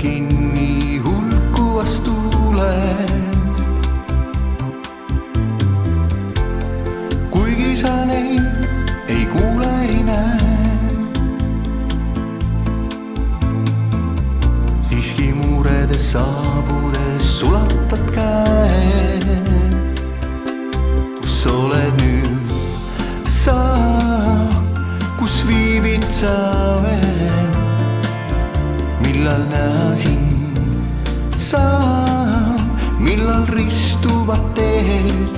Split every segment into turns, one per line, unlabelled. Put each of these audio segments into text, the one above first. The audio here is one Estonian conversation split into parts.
kinni hulkuvast tuulest. kuigi sa neid ei kuule, ei näe, siiski muredes saabudes sulatad käe. kus oled nüüd sa, kus viibid sa veel? millal näha sind saan, millal ristuvad teed?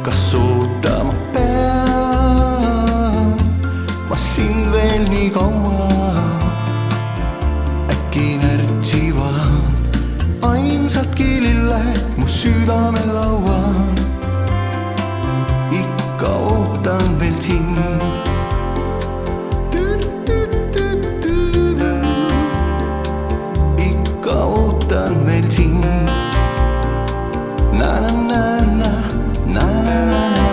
kas ootama pean ma sind veel nii kaua? äkki närtsivad ainsadki lilled mu südamel laual? ikka ootan veel sind. ootan veel sind. Na na na na na na na na.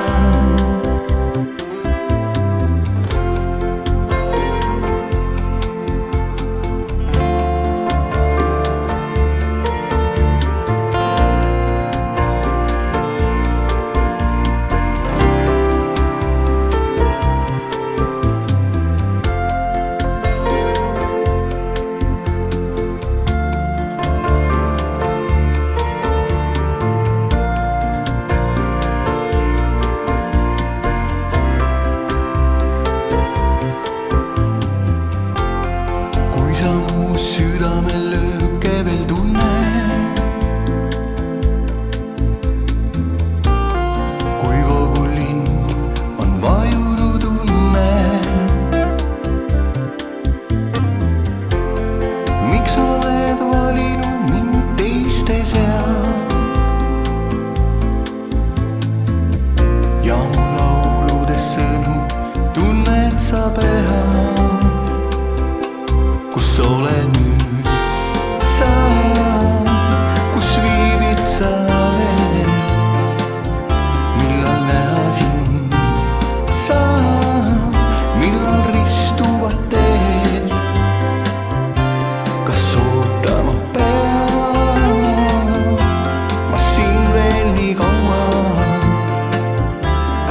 südamel lööke veel tunne, kui kogu linn on vajunud unne. miks oled valinud mind teiste seas ja mu lauludes sõnu tunned sa pead? kus oled nüüd sa, kus viibid sa veel? millal näha sind saan, millal ristuvad teed? kas ootama pean ma sind veel nii kaua?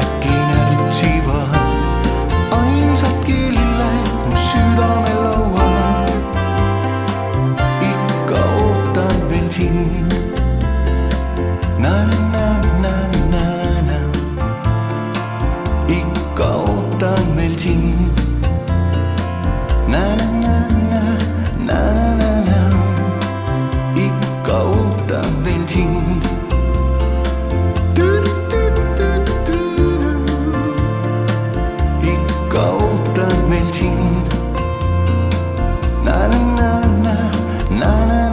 äkki närtsivad ainsadki lilled mu südamel laual? Na na na na na na, ikka ootan veel sind. Na na na na na na na na, ikka ootan veel sind. ikka ootan veel sind. Na na na na na na.